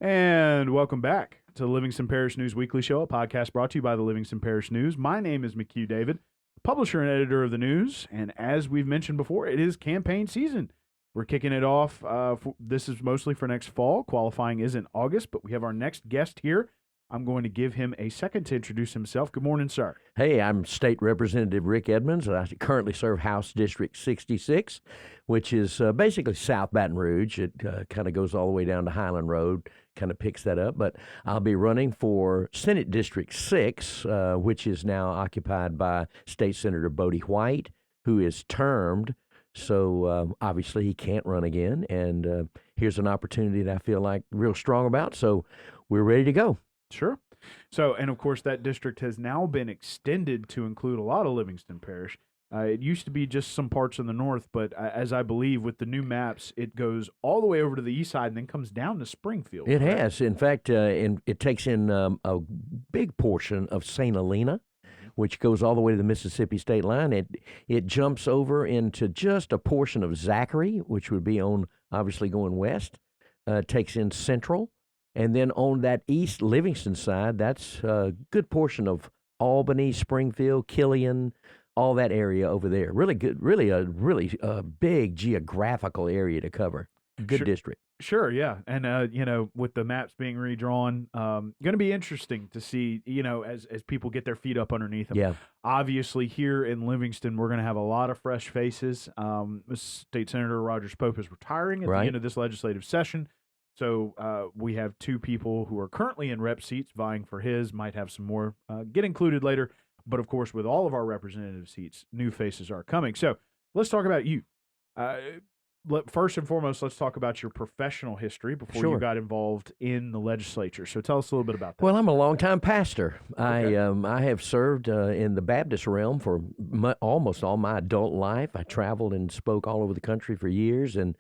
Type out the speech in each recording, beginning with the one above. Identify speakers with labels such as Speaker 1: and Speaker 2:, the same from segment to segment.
Speaker 1: And welcome back to the Livingston Parish News Weekly Show, a podcast brought to you by the Livingston Parish News. My name is McHugh David, publisher and editor of the news. And as we've mentioned before, it is campaign season. We're kicking it off. This is mostly for next fall. Qualifying is in August, but we have our next guest here. I'm going to give him a second to introduce himself. Good morning, sir.
Speaker 2: Hey, I'm State Representative Rick Edmonds, and I currently serve House District 66, which is basically South Baton Rouge. It kind of goes all the way down to Highland Road, kind of picks that up. But I'll be running for Senate District 6, which is now occupied by State Senator Bodie White, who is termed. So obviously he can't run again, and here's an opportunity that I feel like real strong about. So we're ready to go.
Speaker 1: Sure. So, and of course, that district has now been extended to include a lot of Livingston Parish. It used to be just some parts in the north, but as I believe with the new maps, it goes all the way over to the east side and then comes down to Springfield.
Speaker 2: It
Speaker 1: correct?
Speaker 2: has. In fact, it takes in a big portion of St. Helena, which goes all the way to the Mississippi state line. It jumps over into just a portion of Zachary, which would be on obviously going west. Takes in Central. And then on that East Livingston side, that's a good portion of Albany, Springfield, Killian, all that area over there. Really good, really big geographical area to cover. Good
Speaker 1: Sure.
Speaker 2: district.
Speaker 1: Sure, yeah. And, with the maps being redrawn, going to be interesting to see, as people get their feet up underneath them.
Speaker 2: Yeah.
Speaker 1: Obviously, here in Livingston, we're going to have a lot of fresh faces. State Senator Rogers Pope is retiring at the
Speaker 2: Right.
Speaker 1: end of this legislative session. So we have two people who are currently in rep seats vying for his, might have some more get included later. But of course, with all of our representative seats, new faces are coming. So let's talk about you. First and foremost, let's talk about your professional history before you
Speaker 2: Sure.
Speaker 1: got involved in the legislature. So tell us a little bit about that.
Speaker 2: Well, I'm a longtime pastor.
Speaker 1: Okay.
Speaker 2: I have served in the Baptist realm for almost all my adult life. I traveled and spoke all over the country for years, and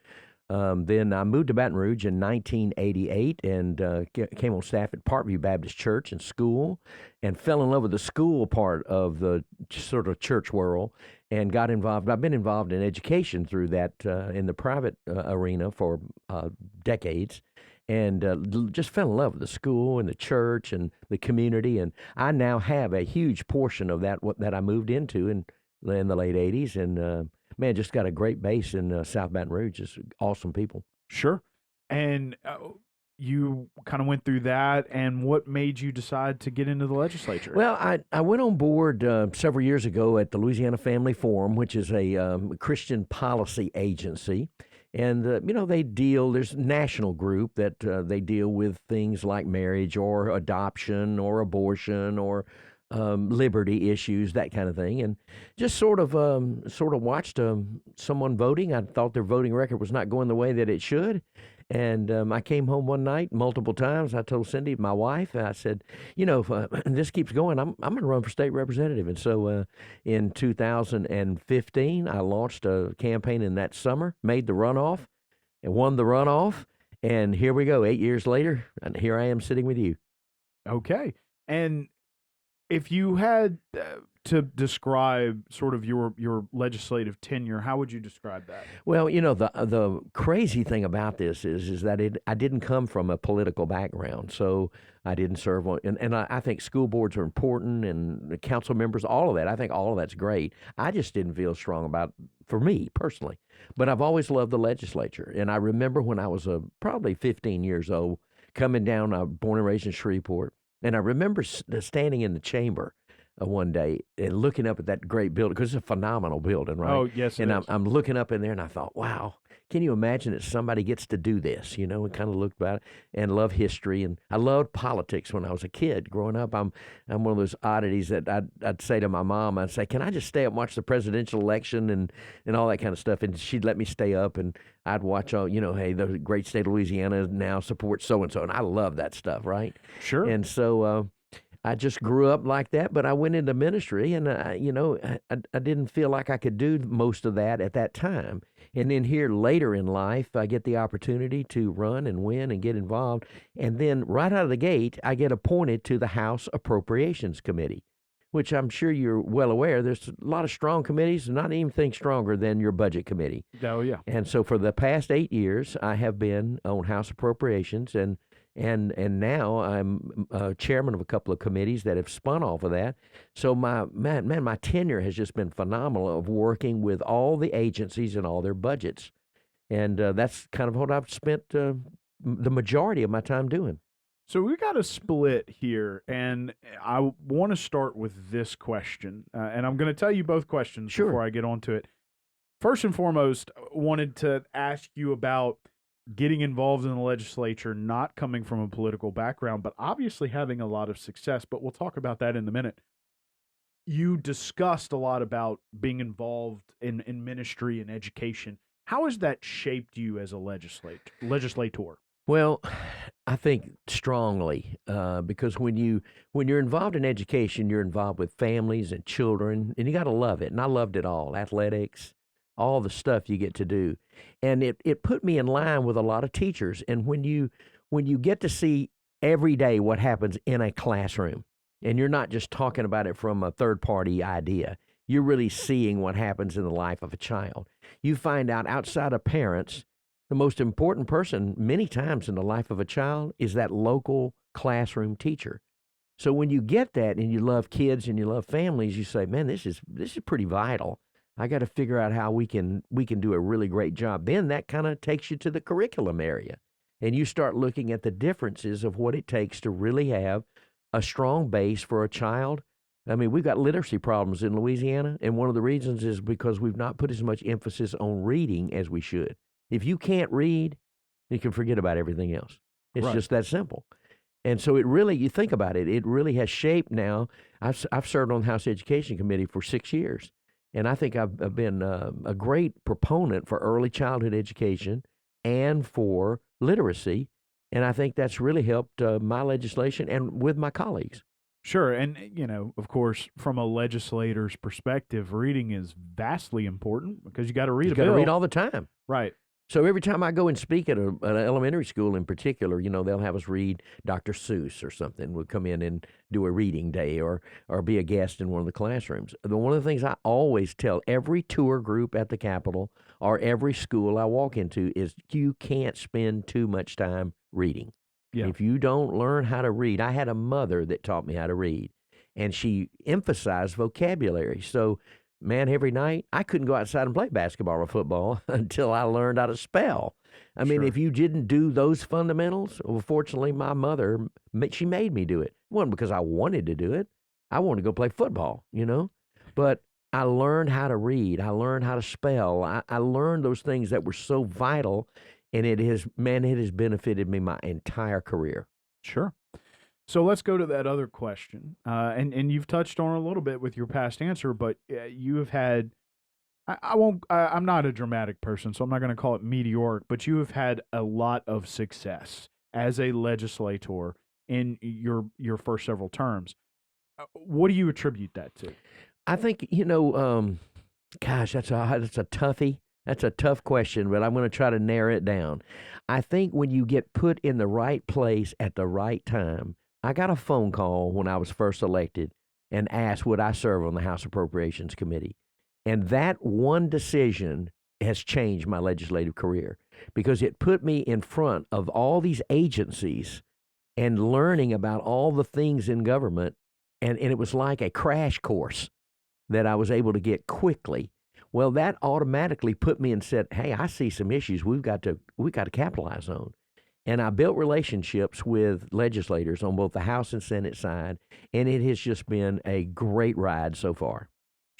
Speaker 2: then I moved to Baton Rouge in 1988 and came on staff at Parkview Baptist Church and school, and fell in love with the school part of the sort of church world and got involved. I've been involved in education through that in the private arena for decades, and just fell in love with the school and the church and the community. And I now have a huge portion of that I moved into in the late 80s, and man, just got a great base in South Baton Rouge. Just awesome people.
Speaker 1: Sure. And you kind of went through that, and what made you decide to get into the legislature?
Speaker 2: Well, I went on board several years ago at the Louisiana Family Forum, which is a Christian policy agency. And, there's a national group that they deal with things like marriage or adoption or abortion or liberty issues, that kind of thing, and just sort of watched someone voting. I thought their voting record was not going the way that it should, and I came home one night multiple times. I told Cindy, my wife, I said, if this keeps going, I'm going to run for state representative. And so in 2015, I launched a campaign in that summer, made the runoff, and won the runoff. And here we go, 8 years later, and here I am sitting with you.
Speaker 1: Okay. And if you had to describe sort of your legislative tenure, how would you describe that?
Speaker 2: Well, the crazy thing about this is that I didn't come from a political background, so I didn't serve on, and I think school boards are important, and the council members, all of that. I think all of that's great. I just didn't feel strong about, for me personally, but I've always loved the legislature, and I remember when I was probably 15 years old, coming down, born and raised in Shreveport, and I remember standing in the chamber one day and looking up at that great building, because it's a phenomenal building, right?
Speaker 1: Oh, yes,
Speaker 2: And
Speaker 1: it is.
Speaker 2: I'm looking up in there, and I thought, wow, can you imagine that somebody gets to do this, and kind of looked about it and love history. And I loved politics when I was a kid. Growing up, I'm one of those oddities that I'd say to my mom, I'd say, can I just stay up and watch the presidential election and all that kind of stuff? And she'd let me stay up, and I'd watch all, hey, the great state of Louisiana now supports so-and-so. And I love that stuff, right?
Speaker 1: Sure.
Speaker 2: And so I just grew up like that, but I went into ministry, and I didn't feel like I could do most of that at that time. And then here later in life, I get the opportunity to run and win and get involved. And then right out of the gate, I get appointed to the House Appropriations Committee, which I'm sure you're well aware. There's a lot of strong committees, not anything stronger than your budget committee.
Speaker 1: Oh, yeah.
Speaker 2: And so for the past 8 years, I have been on House Appropriations, and and now I'm chairman of a couple of committees that have spun off of that. So my tenure has just been phenomenal of working with all the agencies and all their budgets, and that's kind of what I've spent the majority of my time doing.
Speaker 1: So we got a split here, and I want to start with this question, and I'm going to tell you both questions
Speaker 2: Sure.
Speaker 1: before I get onto it. First and foremost, wanted to ask you about getting involved in the legislature, not coming from a political background, but obviously having a lot of success. But we'll talk about that in a minute. You discussed a lot about being involved in ministry and education. How has that shaped you as a legislator?
Speaker 2: Well, I think strongly because when you're involved in education, you're involved with families and children, and you got to love it. And I loved it all: athletics, all the stuff you get to do, and it put me in line with a lot of teachers. And when you get to see every day what happens in a classroom, and you're not just talking about it from a third party idea, you're really seeing what happens in the life of a child. You find out outside of parents, the most important person many times in the life of a child is that local classroom teacher. So when you get that and you love kids and you love families, you say, man, this is pretty vital. I got to figure out how we can do a really great job. Then that kind of takes you to the curriculum area, and you start looking at the differences of what it takes to really have a strong base for a child. I mean, we've got literacy problems in Louisiana, and one of the reasons is because we've not put as much emphasis on reading as we should. If you can't read, you can forget about everything else. It's
Speaker 1: Right.
Speaker 2: just that simple. And so it really, you think about it, it really has shaped now. I've served on the House Education Committee for 6 years, and I think I've been a great proponent for early childhood education and for literacy, and I think that's really helped my legislation and with my colleagues.
Speaker 1: Sure. And, of course, from a legislator's perspective, reading is vastly important because you got to read
Speaker 2: You
Speaker 1: a
Speaker 2: got to
Speaker 1: bill.
Speaker 2: read all the time.
Speaker 1: Right.
Speaker 2: So every time I go and speak at an elementary school in particular, they'll have us read Dr. Seuss or something. We'll come in and do a reading day or be a guest in one of the classrooms. One of the things I always tell every tour group at the Capitol or every school I walk into is you can't spend too much time reading.
Speaker 1: Yeah.
Speaker 2: If you don't learn how to read, I had a mother that taught me how to read, and she emphasized vocabulary. So man, every night I couldn't go outside and play basketball or football until I learned how to spell. I mean,
Speaker 1: Sure.
Speaker 2: if you didn't do those fundamentals, well, fortunately, my mother, she made me do it. It wasn't because I wanted to do it. I wanted to go play football, But I learned how to read. I learned how to spell. I learned those things that were so vital, and it has benefited me my entire career.
Speaker 1: Sure. So let's go to that other question. And you've touched on it a little bit with your past answer, but you have had, I'm not a dramatic person, so I'm not going to call it meteoric, but you have had a lot of success as a legislator in your first several terms. What do you attribute that to?
Speaker 2: I think, gosh, that's a toughie. That's a tough question, but I'm going to try to narrow it down. I think when you get put in the right place at the right time. I got a phone call when I was first elected and asked would I serve on the House Appropriations Committee. And that one decision has changed my legislative career because it put me in front of all these agencies and learning about all the things in government. And it was like a crash course that I was able to get quickly. Well, that automatically put me and said, hey, I see some issues we've got to capitalize on. And I built relationships with legislators on both the House and Senate side, and it has just been a great ride so far.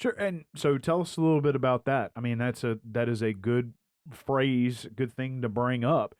Speaker 1: Sure. And so tell us a little bit about that. I mean, that is a good phrase, good thing to bring up.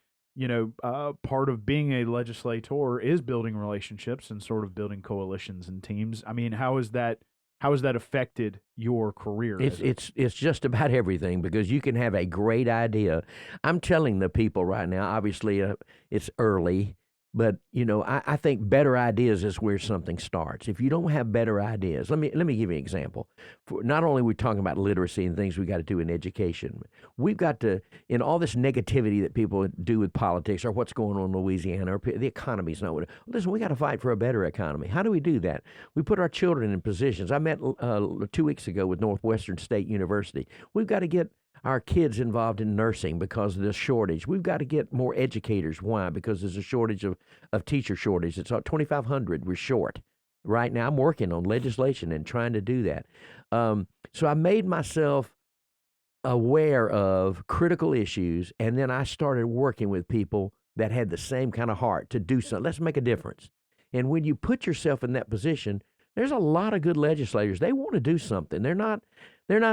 Speaker 1: Part of being a legislator is building relationships and sort of building coalitions and teams. I mean, how has that affected your career?
Speaker 2: It's just about everything because you can have a great idea. I'm telling the people right now, obviously it's early, but I think better ideas is where something starts. If you don't have better ideas, let me give you an example. Not only are we talking about literacy and things we got to do in education, we've got to, in all this negativity that people do with politics or what's going on in Louisiana or the economy's not what. Listen, we got to fight for a better economy. How do we do that? We put our children in positions. I met 2 weeks ago with Northwestern State University. We've got to get our kids involved in nursing because of this shortage. We've got to get more educators. Why? Because there's a shortage of teacher shortage. It's 2,500 we're short. Right now, I'm working on legislation and trying to do that. So I made myself aware of critical issues, and then I started working with people that had the same kind of heart to do something. Let's make a difference. And when you put yourself in that position, there's a lot of good legislators. They want to do something. They're not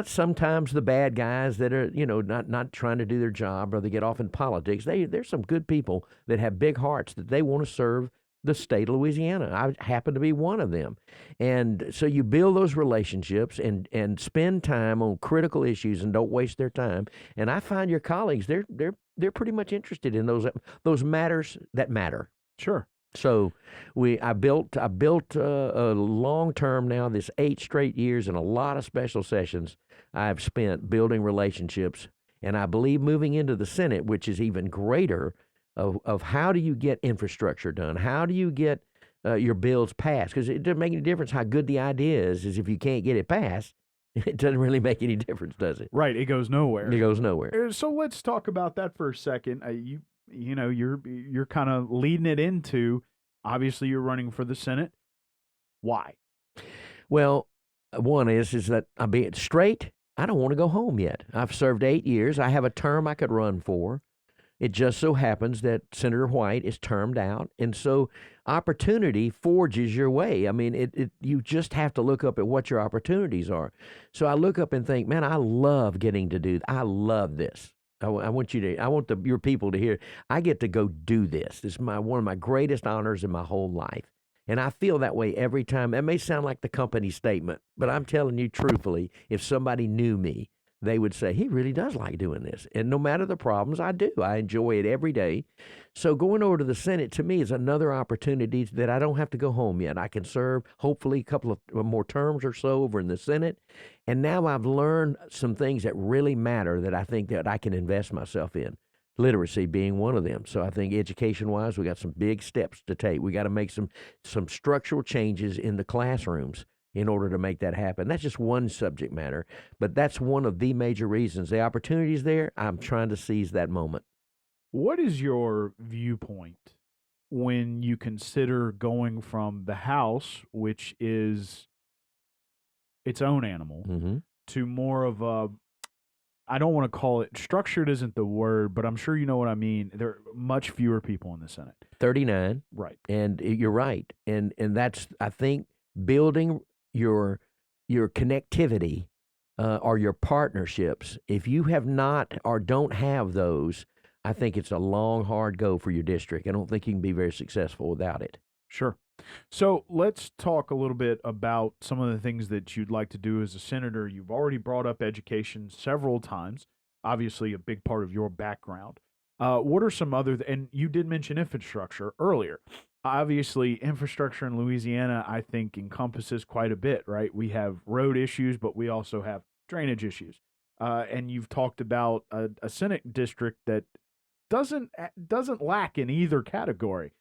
Speaker 2: sometimes the bad guys that are, not trying to do their job or they get off in politics. There's some good people that have big hearts that they want to serve the state of Louisiana. I happen to be one of them. And so you build those relationships and spend time on critical issues and don't waste their time. And I find your colleagues, they're pretty much interested in those matters that matter.
Speaker 1: Sure.
Speaker 2: So I built a long term now, this 8 straight years and a lot of special sessions I've spent building relationships. And I believe moving into the Senate, which is even greater, of how do you get infrastructure done? How do you get your bills passed? Because it doesn't make any difference how good the idea is if you can't get it passed, it doesn't really make any difference, does it?
Speaker 1: Right. It goes nowhere.
Speaker 2: It goes nowhere.
Speaker 1: So let's talk about that for a second. You're kind of leading it into, obviously you're running for the Senate. Why?
Speaker 2: Well, one is that I'm being straight. I don't want to go home yet. I've served 8 years. I have a term I could run for. It just so happens that Senator White is termed out, and so opportunity forges your way. I mean, you just have to look up at what your opportunities are. So I look up and think, man, I love getting to do. I love this. I want your people to hear. I get to go do this. This is one of my greatest honors in my whole life, and I feel that way every time. That may sound like the company statement, but I'm telling you truthfully, if somebody knew me, they would say, he really does like doing this. And no matter the problems, I do. I enjoy it every day. So going over to the Senate, to me, is another opportunity that I don't have to go home yet. I can serve, hopefully, a couple of more terms or so over in the Senate. And now I've learned some things that really matter that I think that I can invest myself in. Literacy being one of them. So I think education-wise, we got some big steps to take. We got to make some structural changes in the classrooms in order to make that happen. That's just one subject matter, but that's one of the major reasons. The opportunity's there. I'm trying to seize that moment.
Speaker 1: What is your viewpoint when you consider going from the House, which is its own animal, to more of a, I don't want to call it, structured isn't the word, but I'm sure you know what I mean. There are much fewer people in the Senate.
Speaker 2: 39.
Speaker 1: Right.
Speaker 2: And you're right. And that's, I think, building your connectivity or your partnerships. If you have not or don't have those, I think it's a long, hard go for your district. I don't think you can be very successful without it.
Speaker 1: Sure. So let's talk a little bit about some of the things that you'd like to do as a senator. You've already brought up education several times, obviously a big part of your background. What are some other, and you did mention infrastructure earlier. Obviously, infrastructure in Louisiana, I think, encompasses quite a bit, right? We have road issues, but we also have drainage issues. And you've talked about a Senate district that doesn't lack in either category.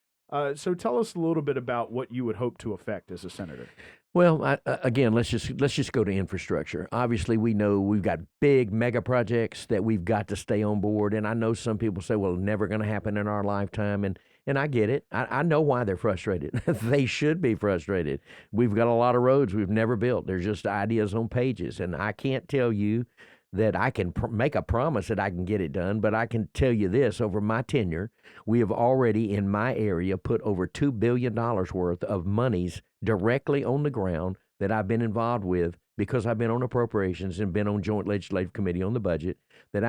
Speaker 1: So tell us a little bit about what you would hope to affect as a senator.
Speaker 2: Well, again, let's just go to infrastructure. Obviously, we know we've got big mega projects that we've got to stay on board. And I know some people say, well, never going to happen in our lifetime. And I get it. I know why they're frustrated. They should be frustrated. We've got a lot of roads we've never built. They're just ideas on pages. And I can't tell you that I can make a promise that I can get it done, but I can tell you this, over my tenure, we have already in my area put over $2 billion worth of monies directly on the ground that I've been involved with because I've been on appropriations and been on Joint Legislative Committee on the budget, that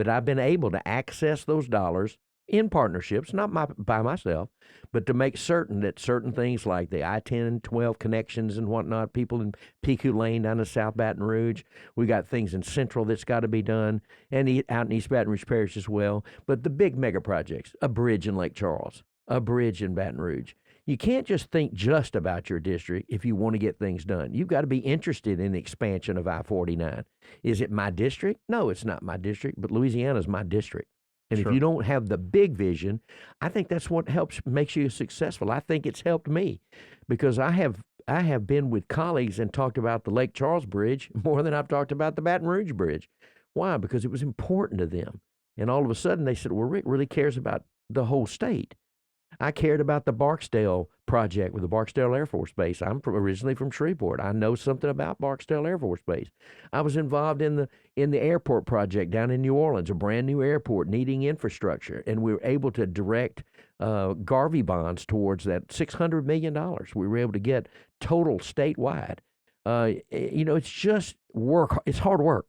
Speaker 2: I've been able to access those dollars in partnerships, not by myself, but to make certain that certain things like the I-10, 12 connections and whatnot, people in Picu Lane down to South Baton Rouge, we got things in Central that's got to be done, and out in East Baton Rouge Parish as well. But the big mega projects, a bridge in Lake Charles, a bridge in Baton Rouge. You can't just think just about your district if you want to get things done. You've got to be interested in the expansion of I-49. Is it my district? No, it's not my district, but Louisiana's my district. And
Speaker 1: Sure.
Speaker 2: if you don't have the big vision, I think that's what makes you successful. I think it's helped me because I have been with colleagues and talked about the Lake Charles Bridge more than I've talked about the Baton Rouge Bridge. Why? Because it was important to them. And all of a sudden they said, well, Rick really cares about the whole state. I cared about the Barksdale project with the Barksdale Air Force Base. I'm originally from Shreveport. I know something about Barksdale Air Force Base. I was involved in the airport project down in New Orleans, a brand new airport needing infrastructure, and we were able to direct Garvey bonds towards that $600 million. We were able to get total statewide. It's just work. It's hard work.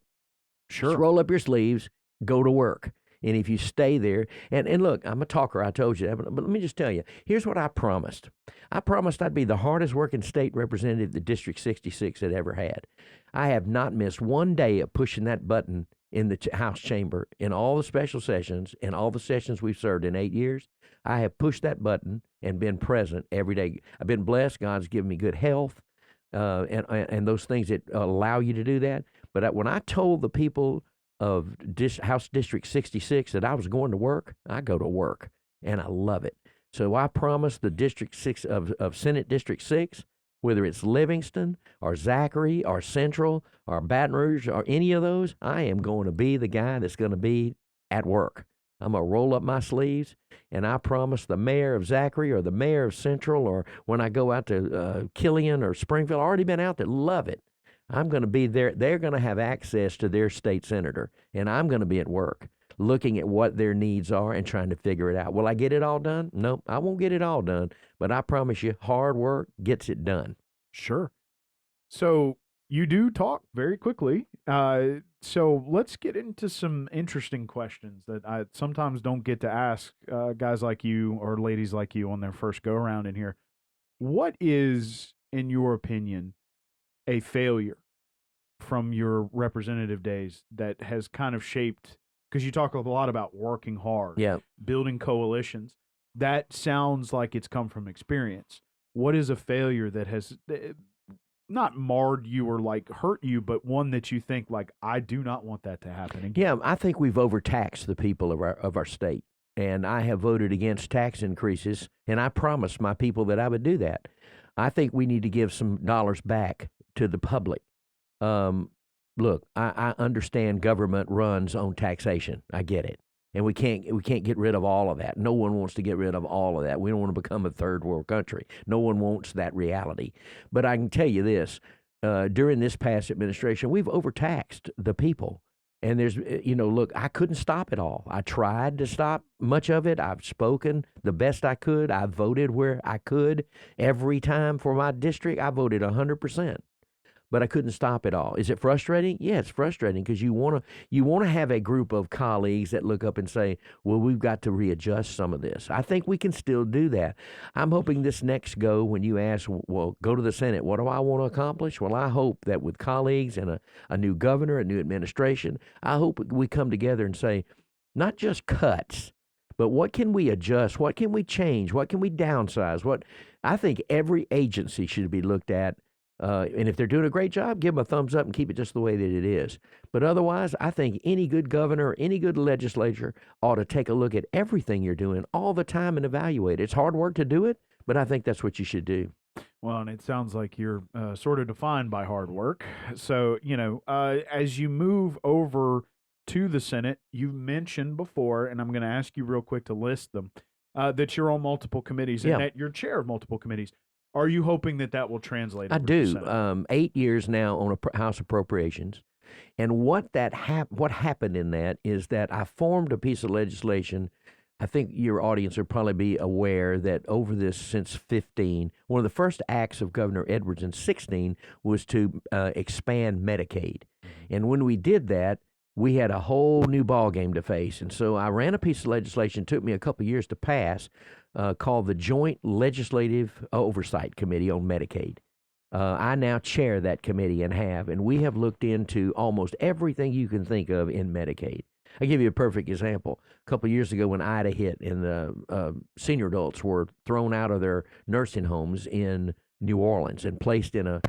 Speaker 1: Sure.
Speaker 2: Just roll up your sleeves, go to work. And if you stay there, and look, I'm a talker, I told you that, but let me just tell you, here's what I promised. I promised I'd be the hardest working state representative that District 66 had ever had. I have not missed one day of pushing that button in the House chamber in all the special sessions and all the sessions we've served in 8 years. I have pushed that button and been present every day. I've been blessed. God's given me good health and those things that allow you to do that. But when I told the people of House District 66 that I was going to work, I go to work, and I love it. So I promise the District 6 of Senate District 6, whether it's Livingston or Zachary or Central or Baton Rouge or any of those, I am going to be the guy that's going to be at work. I'm going to roll up my sleeves, and I promise the mayor of Zachary or the mayor of Central, or when I go out to Killian or Springfield, I've already been out there, love it. I'm going to be there. They're going to have access to their state senator, and I'm going to be at work looking at what their needs are and trying to figure it out. Will I get it all done? No, I won't get it all done, but I promise you, hard work gets it done.
Speaker 1: Sure. So you do talk very quickly. So let's get into some interesting questions that I sometimes don't get to ask guys like you or ladies like you on their first go around in here. What is, in your opinion, a failure from your representative days that has kind of shaped, because you talk a lot about working hard, building coalitions. That sounds like it's come from experience. What is a failure that has not marred you or like hurt you, but one that you think like, I do not want that to happen again?
Speaker 2: Yeah, I think we've overtaxed the people of our state, and I have voted against tax increases, and I promised my people that I would do that. I think we need to give some dollars back to the public. Look, I understand government runs on taxation. I get it. And we can't get rid of all of that. No one wants to get rid of all of that. We don't want to become a third world country. No one wants that reality. But I can tell you this, during this past administration, we've overtaxed the people. And there's, look, I couldn't stop it all. I tried to stop much of it. I've spoken the best I could. I voted where I could. Every time for my district, I voted 100%. But I couldn't stop it all. Is it frustrating? Yeah, it's frustrating because you want to have a group of colleagues that look up and say, well, we've got to readjust some of this. I think we can still do that. I'm hoping this next go, when you ask, well, go to the Senate, what do I want to accomplish? Well, I hope that with colleagues and a new governor, a new administration, I hope we come together and say, not just cuts, but what can we adjust? What can we change? What can we downsize? I think every agency should be looked at. And if they're doing a great job, give them a thumbs up and keep it just the way that it is. But otherwise, I think any good governor, any good legislature ought to take a look at everything you're doing all the time and evaluate it. It's hard work to do it, but I think that's what you should do.
Speaker 1: Well, and it sounds like you're sort of defined by hard work. So, as you move over to the Senate, you mentioned before, and I'm going to ask you real quick to list them, that you're on multiple committees and that you're chair of multiple committees. Are you hoping that will translate?
Speaker 2: I do. 8 years now on House Appropriations. And what happened in that is that I formed a piece of legislation. I think your audience will probably be aware that over this since 15, one of the first acts of Governor Edwards in 16 was to expand Medicaid. And when we did that, we had a whole new ballgame to face. And so I ran a piece of legislation, took me a couple of years to pass, called the Joint Legislative Oversight Committee on Medicaid. I now chair that committee and we have looked into almost everything you can think of in Medicaid. I'll give you a perfect example. A couple of years ago when Ida hit and the senior adults were thrown out of their nursing homes in New Orleans and placed in a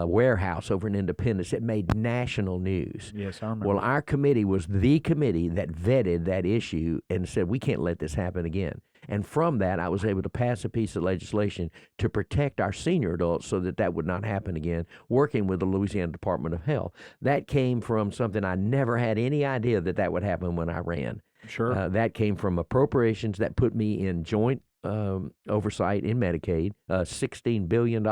Speaker 2: warehouse over in Independence, it made national news.
Speaker 1: Yes, I remember.
Speaker 2: Well, our committee was the committee that vetted that issue and said, we can't let this happen again. And from that, I was able to pass a piece of legislation to protect our senior adults so that that would not happen again, working with the Louisiana Department of Health. That came from something I never had any idea that that would happen when I ran.
Speaker 1: Sure.
Speaker 2: That came from appropriations that put me in joint oversight in Medicaid, a $16 billion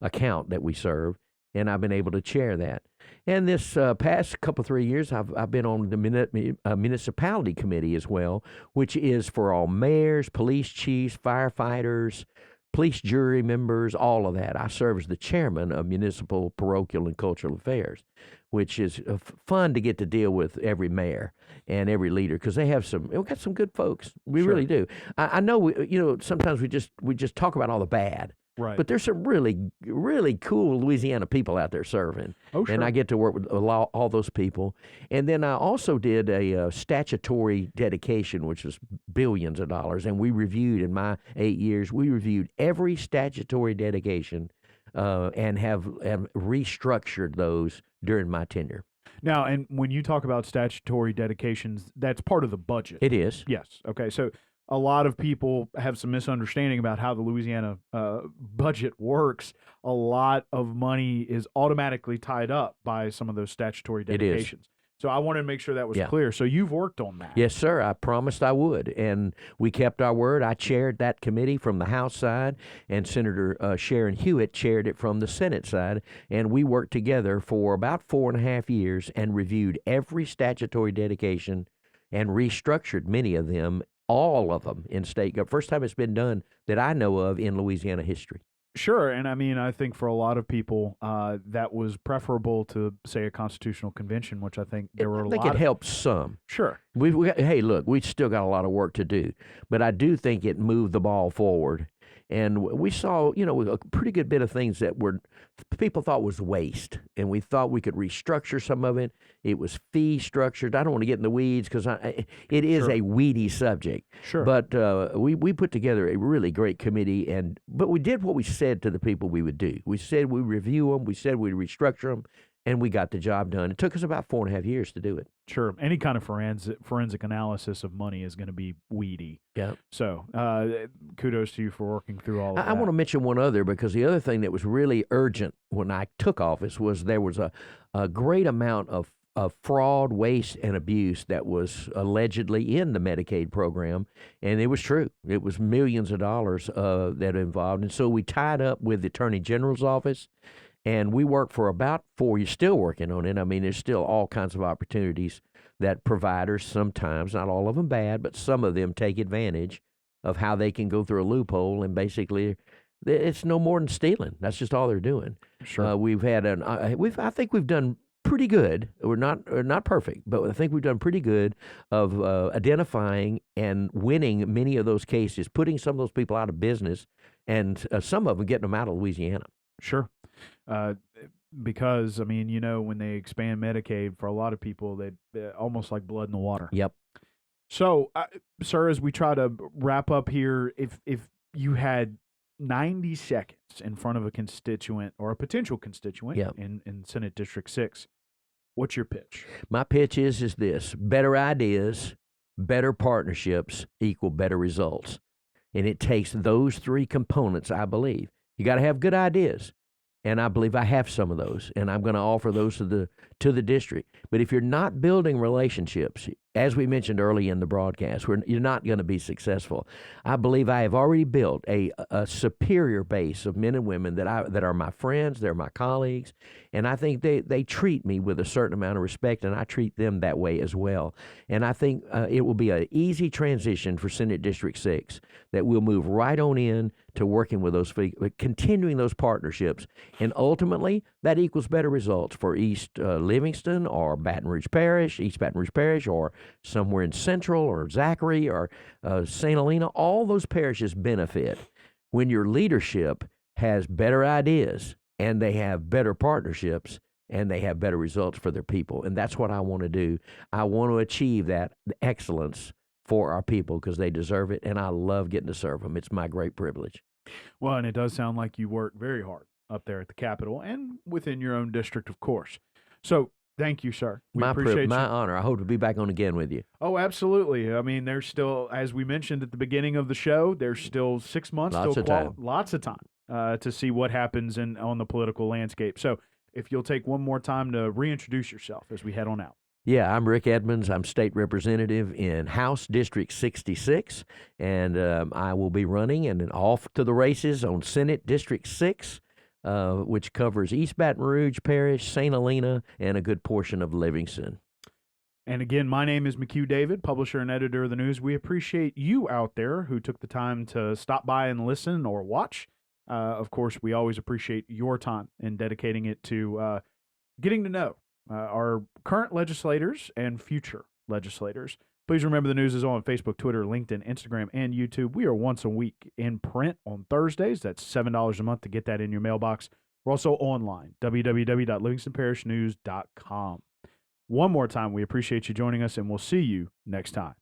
Speaker 2: account that we serve, and I've been able to chair that. And this past couple, 3 years, I've been on the municipality committee as well, which is for all mayors, police chiefs, firefighters, police jury members, all of that. I serve as the chairman of municipal, parochial, and cultural affairs, which is fun to get to deal with every mayor and every leader because we've got some good folks. We
Speaker 1: Sure.
Speaker 2: really do. I know, sometimes we just talk about all the bad.
Speaker 1: Right.
Speaker 2: But there's some really, really cool Louisiana people out there serving.
Speaker 1: Oh, sure.
Speaker 2: And I get to work with all those people. And then I also did a statutory dedication, which was billions of dollars. And we reviewed, in my 8 years, we reviewed every statutory dedication and have restructured those during my tenure.
Speaker 1: Now, and when you talk about statutory dedications, that's part of the budget.
Speaker 2: It is.
Speaker 1: Yes. Okay. So a lot of people have some misunderstanding about how the Louisiana budget works. A lot of money is automatically tied up by some of those statutory
Speaker 2: It is.
Speaker 1: dedications. So I wanted to make sure that was
Speaker 2: Yeah.
Speaker 1: clear. So you've worked on that.
Speaker 2: Yes, sir. I promised I would, and we kept our word. I chaired that committee from the House side, and Senator Sharon Hewitt chaired it from the Senate side, and we worked together for about 4.5 years and reviewed every statutory dedication and restructured many of them, all of them in state government. First time it's been done that I know of in Louisiana history.
Speaker 1: Sure. And I mean, I think for a lot of people, that was preferable to, say, a constitutional convention, which I think there were a
Speaker 2: I think
Speaker 1: lot
Speaker 2: it
Speaker 1: of.
Speaker 2: helps some.
Speaker 1: Sure.
Speaker 2: Hey, look, we still got a lot of work to do, but I do think it moved the ball forward. And we saw, a pretty good bit of things that people thought was waste, and we thought we could restructure some of it. It was fee structured. I don't want to get in the weeds because it is
Speaker 1: Sure.
Speaker 2: a weedy subject.
Speaker 1: Sure.
Speaker 2: But we put together a really great committee, but we did what we said to the people we would do. We said we'd review them. We said we'd restructure them, and we got the job done. It took us about 4.5 years to do it.
Speaker 1: Sure. Any kind of forensic analysis of money is going to be weedy.
Speaker 2: Yeah.
Speaker 1: So kudos to you for working through all of that.
Speaker 2: I want to mention one other, because the other thing that was really urgent when I took office was there was a great amount of fraud, waste, and abuse that was allegedly in the Medicaid program, and it was true. It was millions of dollars that involved, and so we tied up with the Attorney General's office, and we worked for about 4 years, still working on it. I mean, there's still all kinds of opportunities that providers sometimes, not all of them bad, but some of them take advantage of how they can go through a loophole, and basically it's no more than stealing. That's just all they're doing.
Speaker 1: Sure.
Speaker 2: We've had I think we've done pretty good. We're not perfect, but I think we've done pretty good of identifying and winning many of those cases, putting some of those people out of business, and some of them getting them out of Louisiana.
Speaker 1: Sure. Because, I mean, when they expand Medicaid, for a lot of people, they almost like blood in the water.
Speaker 2: Yep.
Speaker 1: So, sir, as we try to wrap up here, if you had 90 seconds in front of a constituent or a potential constituent
Speaker 2: Yep.
Speaker 1: in Senate District 6, what's your pitch?
Speaker 2: My pitch is this: better ideas, better partnerships equal better results. And it takes those three components, I believe. You got to have good ideas. And I believe I have some of those, and I'm going to offer those to the district. But if you're not building relationships, as we mentioned early in the broadcast, you're not going to be successful. I believe I have already built a superior base of men and women that are my friends, they're my colleagues, and I think they treat me with a certain amount of respect, and I treat them that way as well. And I think it will be an easy transition for Senate District 6 that we'll move right on in to working with those, continuing those partnerships, and ultimately that equals better results for East Livingston or East Baton Rouge Parish, or somewhere in Central or Zachary or St. Helena. All those parishes benefit when your leadership has better ideas and they have better partnerships and they have better results for their people. And that's what I want to do. I want to achieve that excellence for our people because they deserve it, and I love getting to serve them. It's my great privilege.
Speaker 1: Well, and it does sound like you work very hard up there at the Capitol and within your own district, of course. So Thank you, sir. We appreciate
Speaker 2: my
Speaker 1: you.
Speaker 2: honor. I hope to be back on again with you.
Speaker 1: Oh, absolutely. I mean, there's still, as we mentioned at the beginning of the show, there's still 6 months,
Speaker 2: Lots of time.
Speaker 1: Lots of time to see what happens on the political landscape. So if you'll take one more time to reintroduce yourself as we head on out.
Speaker 2: Yeah, I'm Rick Edmonds. I'm state representative in House District 66, and I will be running and then off to the races on Senate District 6, which covers East Baton Rouge Parish, St. Helena, and a good portion of Livingston.
Speaker 1: And again, my name is McHugh David, publisher and editor of the news. We appreciate you out there who took the time to stop by and listen or watch. Of course, we always appreciate your time in dedicating it to getting to know our current legislators and future legislators. Please remember the news is on Facebook, Twitter, LinkedIn, Instagram, and YouTube. We are once a week in print on Thursdays. That's $7 a month to get that in your mailbox. We're also online, www.livingstonparishnews.com. One more time, we appreciate you joining us, and we'll see you next time.